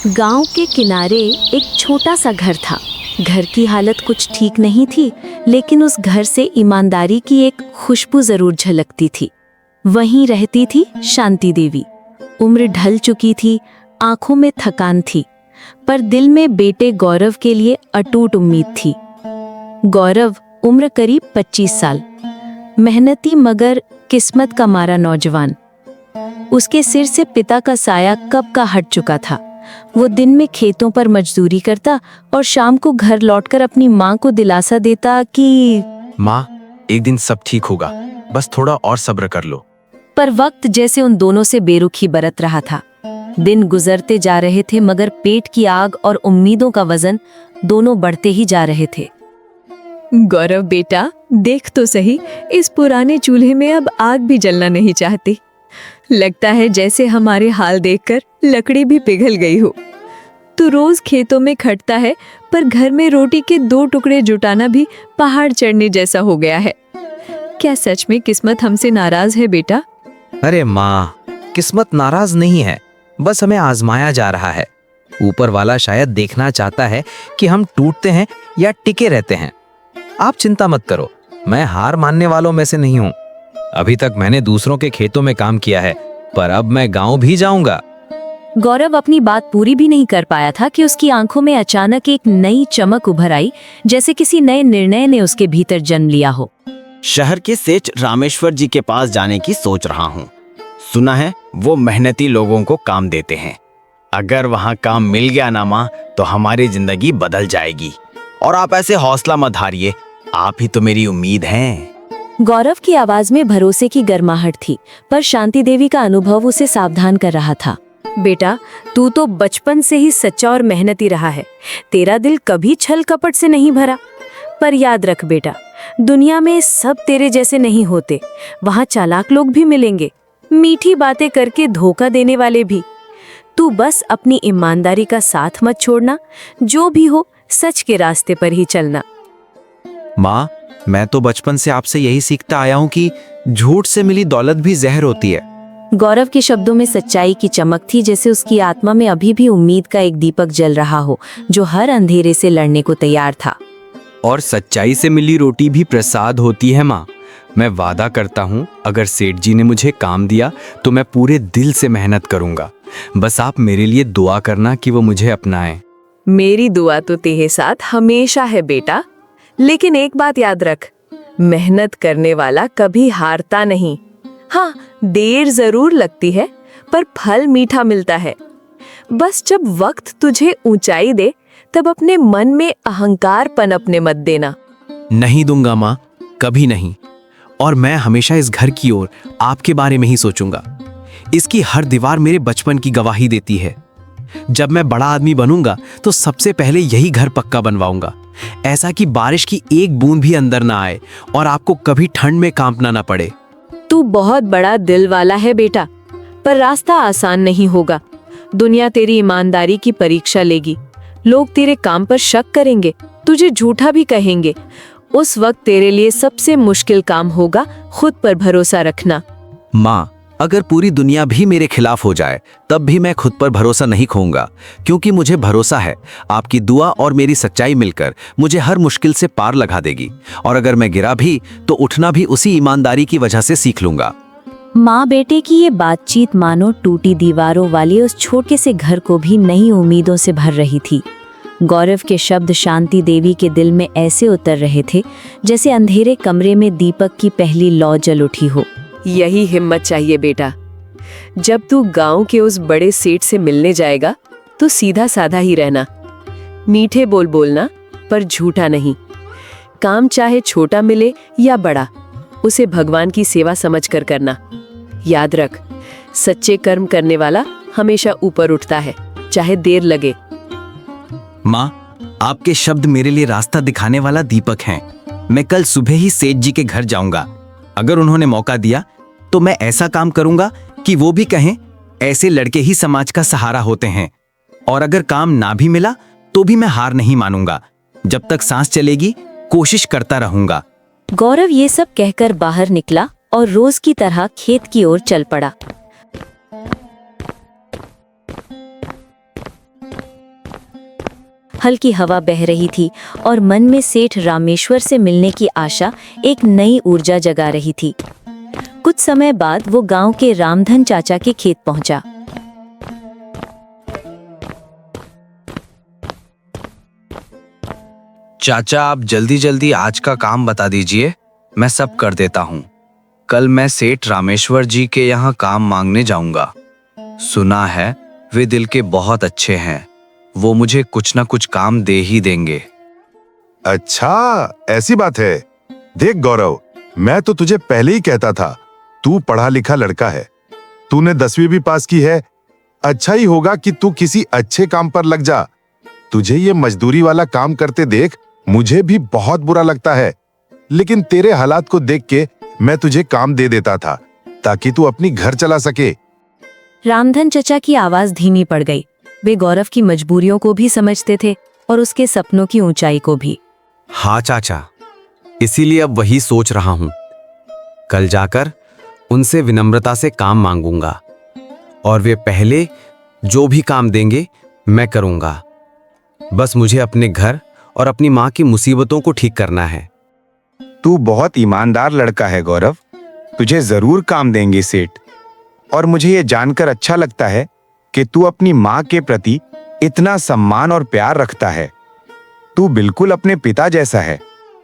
गांव के किनारे एक छोटा सा घर था। घर की हालत कुछ ठीक नहीं थी, लेकिन उस घर से ईमानदारी की एक खुशबू जरूर झलकती थी। वहीं रहती थी शांति देवी। उम्र ढल चुकी थी, आंखों में थकान थी, पर दिल में बेटे गौरव के लिए अटूट उम्मीद थी। गौरव उम्र करीब 25 साल, मेहनती मगर किस्मत का मारा नौजवान। उसके सिर से पिता का साया कब का हट चुका था। वो दिन में खेतों पर मजदूरी करता और शाम को घर लौटकर अपनी माँ को दिलासा देता कि माँ, एक दिन सब ठीक होगा, बस थोड़ा और सब्र कर लो। पर वक्त जैसे उन दोनों से बेरुखी बरत रहा था। दिन गुजरते जा रहे थे, मगर पेट की आग और उम्मीदों का वजन दोनों बढ़ते ही जा रहे थे। गौरव बेटा, देख तो सही, इस पुराने चूल्हे में अब आग भी जलना नहीं चाहती। लगता है जैसे हमारे हाल देखकर लकड़ी भी पिघल गई हो। तू रोज खेतों में खटता है, पर घर में रोटी के 2 टुकड़े जुटाना भी पहाड़ चढ़ने जैसा हो गया है। क्या सच में किस्मत हमसे नाराज है बेटा? अरे माँ, किस्मत नाराज नहीं है, बस हमें आजमाया जा रहा है। ऊपर वाला शायद देखना चाहता है कि हम टूटते हैं या टिके रहते हैं। आप चिंता मत करो, मैं हार मानने वालों में से नहीं हूँ। अभी तक मैंने दूसरों के खेतों में काम किया है, पर अब मैं गांव भी जाऊंगा। गौरव अपनी बात पूरी भी नहीं कर पाया था कि उसकी आंखों में अचानक एक नई चमक उभर आई, जैसे किसी नए निर्णय ने उसके भीतर जन्म लिया हो। शहर के सेठ रामेश्वर जी के पास जाने की सोच रहा हूँ। सुना है वो मेहनती लोगों को काम देते हैं। अगर वहाँ काम मिल गया ना माँ, तो हमारी जिंदगी बदल जाएगी। और आप ऐसे हौसला मत हारिए, आप ही तो मेरी उम्मीद हैं। गौरव की आवाज में भरोसे की गर्माहट थी, पर शांति देवी का अनुभव उसे सावधान कर रहा था। बेटा, तू तो बचपन से ही सच्चा और मेहनती रहा है। तेरा दिल कभी छल कपट से नहीं भरा। पर याद रख बेटा, दुनिया में सब तेरे जैसे नहीं होते। वहाँ चालाक लोग भी मिलेंगे, मीठी बातें करके धोखा देने वाले भी। तू बस अपनी ईमानदारी का साथ मत छोड़ना। जो भी हो, सच के रास्ते पर ही चलना। माँ, मैं तो बचपन से आपसे यही सीखता आया हूँ कि झूठ से मिली दौलत भी जहर होती है। गौरव के शब्दों में सच्चाई की चमक थी, जैसे उसकी आत्मा में अभी भी उम्मीद का एक दीपक जल रहा हो, जो हर अंधेरे से लड़ने को तैयार था। और सच्चाई से मिली रोटी भी प्रसाद होती है माँ। मैं वादा करता हूँ, अगर सेठ जी ने मुझे काम दिया तो मैं पूरे दिल से मेहनत करूँगा। बस आप मेरे लिए दुआ करना कि वो मुझे अपनाएं। मेरी दुआ तो तेरे साथ हमेशा है बेटा, लेकिन एक बात याद रख, मेहनत करने वाला कभी हारता नहीं। हाँ, देर जरूर लगती है, पर फल मीठा मिलता है। बस जब वक्त तुझे ऊंचाई दे, तब अपने मन में अहंकार पनपने मत देना। नहीं दूंगा माँ, कभी नहीं। और मैं हमेशा इस घर की ओर आपके बारे में ही सोचूंगा। इसकी हर दीवार मेरे बचपन की गवाही देती है। जब मैं बड़ा आदमी बनूंगा तो सबसे पहले यही घर पक्का बनवाऊंगा, ऐसा कि बारिश की एक बूंद भी अंदर ना आए और आपको कभी ठंड में कांपना ना पड़े। तू बहुत बड़ा दिल वाला है बेटा, पर रास्ता आसान नहीं होगा। दुनिया तेरी ईमानदारी की परीक्षा लेगी। लोग तेरे काम पर शक करेंगे, तुझे झूठा भी कहेंगे। उस वक्त तेरे लिए सबसे मुश्किल काम होगा खुद पर भरोसा रखना। माँ, अगर पूरी दुनिया भी मेरे खिलाफ हो जाए, तब भी मैं खुद पर भरोसा नहीं खोऊंगा, क्योंकि मुझे भरोसा है आपकी दुआ और मेरी सच्चाई मिलकर मुझे हर मुश्किल से पार लगा देगी। और अगर मैं गिरा भी तो उठना भी उसी ईमानदारी की वजह से सीख लूंगा। माँ बेटे की ये बातचीत मानो टूटी दीवारों वाले उस छोटे से घर को भी नई उम्मीदों से भर रही थी। गौरव के शब्द शांति देवी के दिल में ऐसे उतर रहे थे, जैसे अंधेरे कमरे में दीपक की पहली लौ जल उठी हो। यही हिम्मत चाहिए बेटा। जब तू गांव के उस बड़े सेठ से मिलने जाएगा, तो सीधा साधा ही रहना। मीठे बोल बोलना, पर झूठा नहीं। काम चाहे छोटा मिले या बड़ा, उसे भगवान की सेवा समझकर करना। याद रख, सच्चे कर्म करने वाला हमेशा ऊपर उठता है, चाहे देर लगे। माँ, आपके शब्द मेरे लिए रास्ता दिखाने वाला दीपक हैं। मैं कल सुबह ही सेठ जी के घर जाऊंगा। अगर उन्होंने मौका दिया तो मैं ऐसा काम करूंगा कि वो भी कहें, ऐसे लड़के ही समाज का सहारा होते हैं। और अगर काम ना भी मिला तो भी मैं हार नहीं मानूंगा। जब तक सांस चलेगी, कोशिश करता रहूंगा। गौरव ये सब कहकर बाहर निकला और रोज की तरह खेत की ओर चल पड़ा। हल्की हवा बह रही थी और मन में सेठ रामेश्वर से मिलने की आशा एक नई ऊर्जा जगा रही थी। कुछ समय बाद वो गांव के रामधन चाचा के खेत पहुंचा। चाचा, आप जल्दी जल्दी आज का काम बता दीजिए, मैं सब कर देता हूँ। कल मैं सेठ रामेश्वर जी के यहाँ काम मांगने जाऊंगा। सुना है वे दिल के बहुत अच्छे हैं, वो मुझे कुछ ना कुछ काम दे ही देंगे। अच्छा, ऐसी बात है। देख गौरव, मैं तो तुझे पहले ही कहता था, तू पढ़ा लिखा लड़का है, तूने 10वीं भी पास की है। अच्छा ही होगा कि तू किसी अच्छे काम पर लग जा। तुझे ये मजदूरी वाला काम करते देख मुझे भी बहुत बुरा लगता है, लेकिन तेरे हालात को देख के मैं तुझे काम दे देता था ताकि तू अपनी घर चला सके। रामधन चचा की आवाज धीमी पड़ गई। वे गौरव की मजबूरियों को भी समझते थे और उसके सपनों की ऊंचाई को भी। हाँ चाचा, इसीलिए अब वही सोच रहा हूँ। कल जाकर उनसे विनम्रता से काम मांगूंगा और वे पहले जो भी काम देंगे मैं करूंगा। बस मुझे अपने घर और अपनी माँ की मुसीबतों को ठीक करना है। तू बहुत ईमानदार लड़का है गौरव, तुझे जरूर काम देंगे सेठ। और मुझे ये जानकर अच्छा लगता है कि तू अपनी माँ के प्रति इतना सम्मान और प्यार रखता है। तू बिल्कुल अपने पिता जैसा है।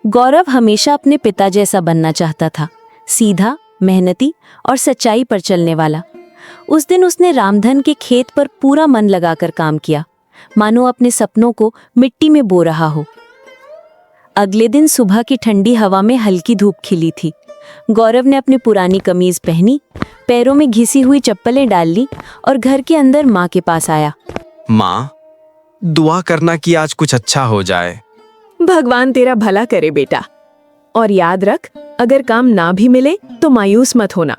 गौरव हमेशा अपने पिता जैसा बनना चाहता था, सीधा, मेहनती और सच्चाई पर चलने वाला। उस दिन उसने रामधन के खेत पर पूरा मन लगाकर काम किया, मानो अपने सपनों को मिट्टी में बो रहा हो। अगले दिन सुबह की ठंडी हवा में हल्की धूप खिली थी। गौरव ने अपनी पुरानी कमीज पहनी, पैरों में घिसी हुई चप्पलें डाल ली और घर के अंदर माँ के पास आया। माँ, दुआ करना कि आज कुछ अच्छा हो जाए। भगवान तेरा भला करे बेटा, और याद रख, अगर काम ना भी मिले तो मायूस मत होना।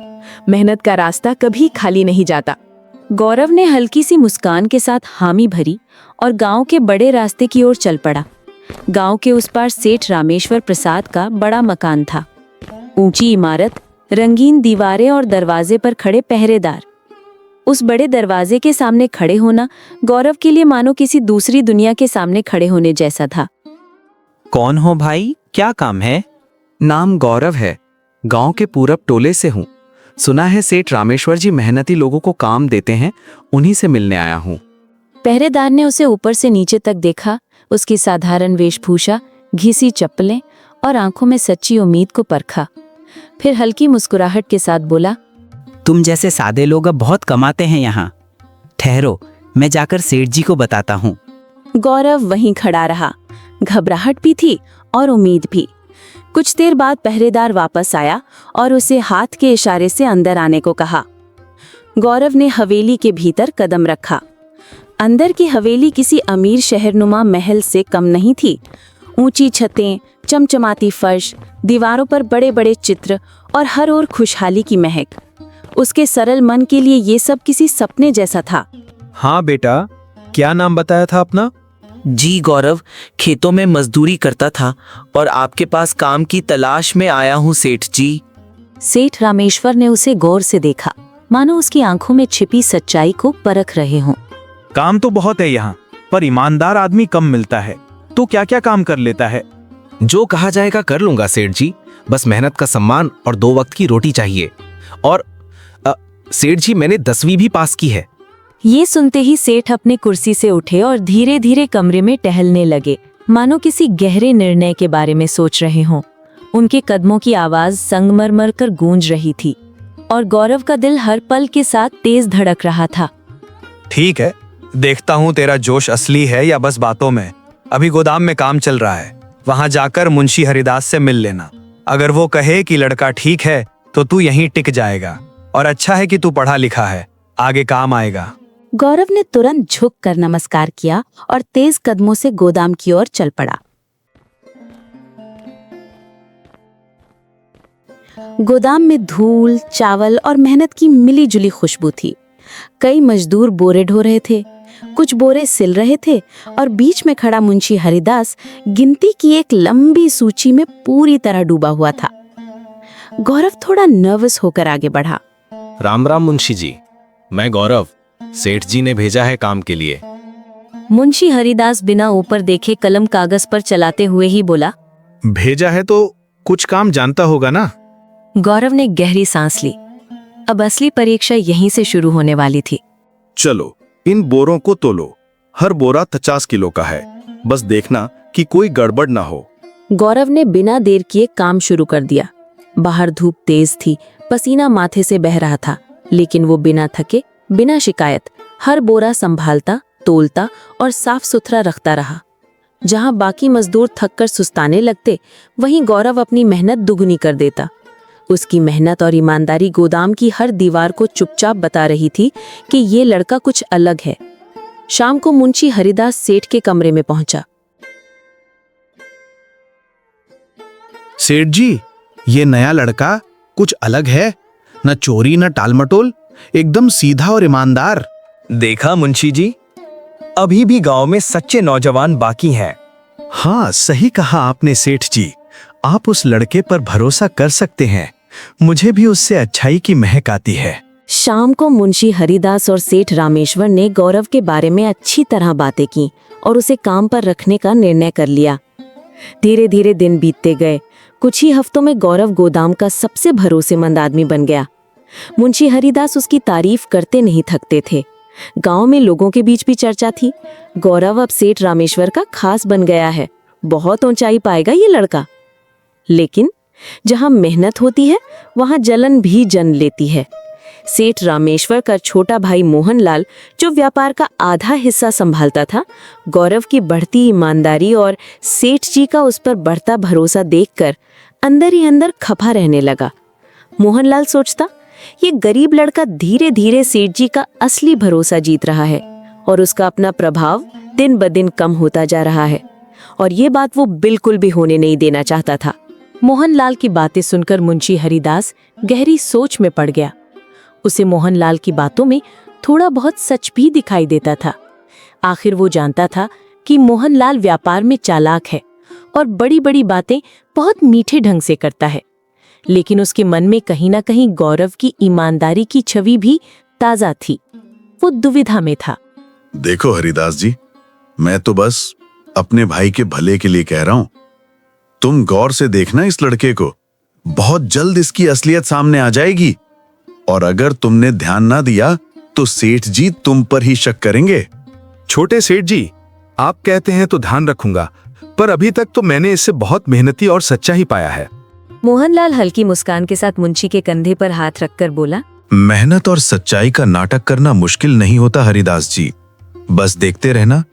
मेहनत का रास्ता कभी खाली नहीं जाता। गौरव ने हल्की सी मुस्कान के साथ हामी भरी और गांव के बड़े रास्ते की ओर चल पड़ा। गांव के उस पार सेठ रामेश्वर प्रसाद का बड़ा मकान था। ऊंची इमारत, रंगीन दीवारें और दरवाजे पर खड़े पहरेदार। उस बड़े दरवाजे के सामने खड़े होना गौरव के लिए मानो किसी दूसरी दुनिया के सामने खड़े होने जैसा था। कौन हो भाई, क्या काम है? नाम गौरव है, गांव के पूरब टोले से हूँ। सुना है सेठ रामेश्वर जी मेहनती लोगों को काम देते हैं, उन्हीं से मिलने आया हूँ। पहरेदार ने उसे ऊपर से नीचे तक देखा। उसकी साधारण वेशभूषा, घिसी चप्पलें और आंखों में सच्ची उम्मीद को परखा। फिर हल्की मुस्कुराहट के साथ बोला, तुम जैसे सादे लोग अब बहुत कमाते हैं यहाँ। ठहरो, मैं जाकर सेठ जी को बताता हूँ। गौरव वहीं खड़ा रहा। घबराहट भी थी और उम्मीद भी। कुछ देर बाद पहरेदार वापस आया और उसे हाथ के इशारे से अंदर आने को कहा। गौरव ने हवेली के भीतर कदम रखा। अंदर की हवेली किसी अमीर शहरनुमा महल से कम नहीं थी। ऊंची छतें, चमचमाती फर्श, दीवारों पर बड़े बड़े चित्र और हर ओर खुशहाली की महक। उसके सरल मन के लिए ये सब किसी सपने जैसा था। हाँ बेटा, क्या नाम बताया था अपना? जी गौरव, खेतों में मजदूरी करता था और आपके पास काम की तलाश में आया हूँ सेठ जी। सेठ रामेश्वर ने उसे गौर से देखा, मानो उसकी आंखों में छिपी सच्चाई को परख रहे हों। काम तो बहुत है यहाँ, पर ईमानदार आदमी कम मिलता है। तो क्या क्या काम कर लेता है? जो कहा जाएगा कर लूंगा सेठ जी, बस मेहनत का सम्मान और 2 वक्त की रोटी चाहिए। और सेठ जी, मैंने 10वीं भी पास की है। ये सुनते ही सेठ अपनी कुर्सी से उठे और धीरे धीरे कमरे में टहलने लगे, मानो किसी गहरे निर्णय के बारे में सोच रहे हों। उनके कदमों की आवाज संगमरमर कर गूंज रही थी और गौरव का दिल हर पल के साथ तेज धड़क रहा था। ठीक है, देखता हूँ तेरा जोश असली है या बस बातों में। अभी गोदाम में काम चल रहा है, वहां जाकर मुंशी हरिदास से मिल लेना। अगर वो कहे कि लड़का ठीक है तो तू यहीं टिक जाएगा, और अच्छा है कि तू पढ़ा लिखा है, आगे काम आएगा। गौरव ने तुरंत झुककर नमस्कार किया और तेज कदमों से गोदाम की ओर चल पड़ा। गोदाम में धूल, चावल और मेहनत की मिली जुली खुशबू थी। कई मजदूर बोरे ढो रहे थे, कुछ बोरे सिल रहे थे और बीच में खड़ा मुंशी हरिदास गिनती की एक लंबी सूची में पूरी तरह डूबा हुआ था। गौरव थोड़ा नर्वस होकर आगे बढ़ा। राम राम मुंशी जी, मैं गौरव, सेठ जी ने भेजा है काम के लिए। मुंशी हरिदास बिना ऊपर देखे कलम कागज पर चलाते हुए ही बोला। भेजा है तो कुछ काम जानता होगा ना। गौरव ने गहरी सांस ली। अब असली परीक्षा यहीं से शुरू होने वाली थी। चलो इन बोरों को तोलो, हर बोरा 50 किलो का है, बस देखना कि कोई गड़बड़ ना हो। गौरव ने बिना देर किए काम शुरू कर दिया। बाहर धूप तेज थी, पसीना माथे से बह रहा था, लेकिन वो बिना थके, बिना शिकायत हर बोरा संभालता, तोलता और साफ सुथरा रखता रहा। जहां बाकी मजदूर थककर सुस्ताने लगते, वहीं गौरव अपनी मेहनत दुगनी कर देता। उसकी मेहनत और ईमानदारी गोदाम की हर दीवार को चुपचाप बता रही थी कि ये लड़का कुछ अलग है। शाम को मुंशी हरिदास सेठ के कमरे में पहुंचा। सेठ जी, ये नया लड़का कुछ अलग है, न चोरी न टालमटोल, एकदम सीधा और ईमानदार। देखा मुंशी जी, अभी भी गांव में सच्चे नौजवान बाकी हैं। हाँ, सही कहा आपने सेठ जी, आप उस लड़के पर भरोसा कर सकते हैं। मुझे भी उससे अच्छाई की महक आती है। शाम को मुंशी हरिदास और सेठ रामेश्वर ने गौरव के बारे में अच्छी तरह बातें की और उसे काम पर रखने का निर्णय कर लिया। धीरे धीरे दिन बीतते गए। कुछ ही हफ्तों में गौरव गोदाम का सबसे भरोसेमंद आदमी बन गया। मुंशी हरिदास उसकी तारीफ करते नहीं थकते थे। गांव में लोगों के बीच भी चर्चा थी, गौरव अब सेठ रामेश्वर का खास बन गया है, बहुत ऊंचाई पाएगा ये लड़का। लेकिन जहां मेहनत होती है, वहां जलन भी जन्म लेती है। सेठ रामेश्वर का छोटा भाई मोहनलाल, जो व्यापार का आधा हिस्सा संभालता था, गौरव की बढ़ती ईमानदारी और सेठ जी का उस पर बढ़ता भरोसा देखकर अंदर ही अंदर खफा रहने लगा। मोहनलाल सोचता, ये गरीब लड़का धीरे धीरे सेठ जी का असली भरोसा जीत रहा है और उसका अपना प्रभाव दिन ब दिन कम होता जा रहा है, और ये बात वो बिल्कुल भी होने नहीं देना चाहता था। मोहनलाल की बातें सुनकर मुंशी हरिदास गहरी सोच में पड़ गया। उसे मोहनलाल की बातों में थोड़ा बहुत सच भी दिखाई देता था। आखिर वो जानता था कि मोहनलाल व्यापार में चालाक है और बड़ी बड़ी बातें बहुत मीठे ढंग से करता है, लेकिन उसके मन में कहीं ना कहीं गौरव की ईमानदारी की छवि भी ताजा थी। वो दुविधा में था। देखो हरिदास जी, मैं तो बस अपने भाई के भले के लिए कह रहा हूं। तुम गौर से देखना इस लड़के को, बहुत जल्द इसकी असलियत सामने आ जाएगी, और अगर तुमने ध्यान ना दिया तो सेठ जी तुम पर ही शक करेंगे। छोटे सेठ जी, आप कहते हैं तो ध्यान रखूंगा, पर अभी तक तो मैंने इससे बहुत मेहनती और सच्चा ही पाया है। मोहनलाल हल्की मुस्कान के साथ मुंशी के कंधे पर हाथ रखकर बोला। मेहनत और सच्चाई का नाटक करना मुश्किल नहीं होता हरिदास जी, बस देखते रहना,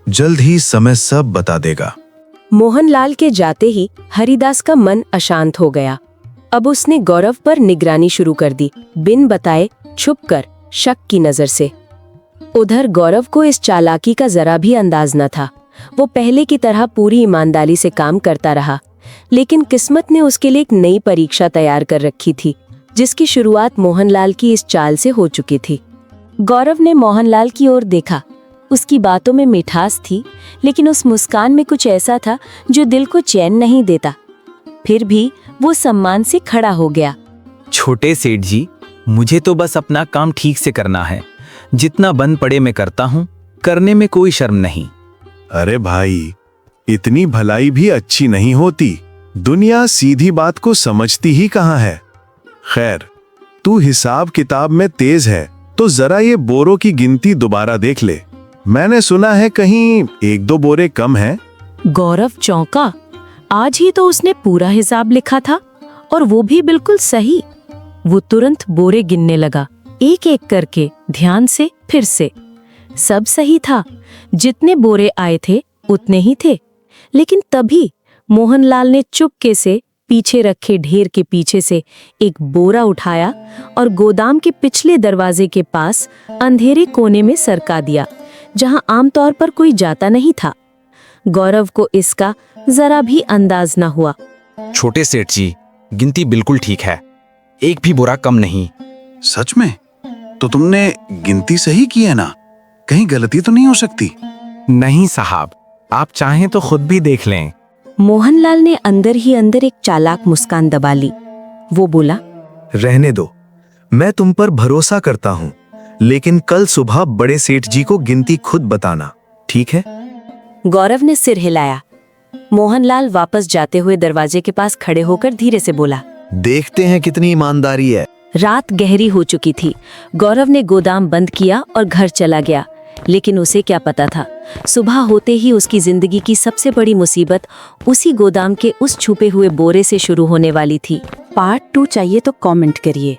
जल्द ही समय सब बता देगा। मोहनलाल के जाते ही हरिदास का मन अशांत हो गया। अब उसने गौरव पर निगरानी शुरू कर दी, बिन बताए, छुपकर, शक की नजर से। उधर गौरव को इस चालाकी का जरा भी अंदाज न था। वो पहले की तरह पूरी ईमानदारी से काम करता रहा, लेकिन किस्मत ने उसके लिए एक नई परीक्षा तैयार कर रखी थी, जिसकी शुरुआत मोहनलाल की इस चाल से हो चुकी थी। गौरव ने मोहनलाल की ओर देखा। उसकी बातों में मिठास थी, लेकिन उस मुस्कान में कुछ ऐसा था जो दिल को चैन नहीं देता। फिर भी वो सम्मान से खड़ा हो गया। छोटे सेठ जी, मुझे तो बस अपना काम ठीक से करना है। जितना बन पड़े मैं करता हूँ, करने में कोई शर्म नहीं। अरे भाई, इतनी भलाई भी अच्छी नहीं होती। दुनिया सीधी बात को समझती ही कहाँ है। खैर, तू हिसाब किताब में तेज है तो जरा ये बोरों की गिनती दोबारा देख ले। मैंने सुना है कहीं 1-2 बोरे कम हैं। गौरव चौंका। आज ही तो उसने पूरा हिसाब लिखा था, और वो भी बिल्कुल सही। वो तुरंत बोरे गिनने लगा, एक एक करके, ध्यान से, फिर से। सब सही था, जितने बोरे आए थे उतने ही थे। लेकिन तभी मोहनलाल ने चुपके से पीछे रखे ढेर के पीछे से एक बोरा उठाया और गोदाम के पिछले दरवाजे के पास अंधेरे कोने में सरका दिया, जहां आमतौर पर कोई जाता नहीं था। गौरव को इसका जरा भी अंदाज न हुआ। छोटे सेठ जी, गिनती बिल्कुल ठीक है, एक भी बोरा कम नहीं। सच में? तो तुमने गिनती सही की है ना? कहीं गलती तो नहीं हो सकती? नहीं साहब, आप चाहें तो खुद भी देख लें। मोहनलाल ने अंदर ही अंदर एक चालाक मुस्कान दबा ली। वो बोला, रहने दो, मैं तुम पर भरोसा करता हूँ, लेकिन कल सुबह बड़े सेठ जी को गिनती खुद बताना, ठीक है? गौरव ने सिर हिलाया। मोहनलाल वापस जाते हुए दरवाजे के पास खड़े होकर धीरे से बोला, देखते हैं कितनी ईमानदारी है। रात गहरी हो चुकी थी। गौरव ने गोदाम बंद किया और घर चला गया, लेकिन उसे क्या पता था, सुबह होते ही उसकी जिंदगी की सबसे बड़ी मुसीबत उसी गोदाम के उस छुपे हुए बोरे से शुरू होने वाली थी। पार्ट 2 चाहिए तो कमेंट करिए।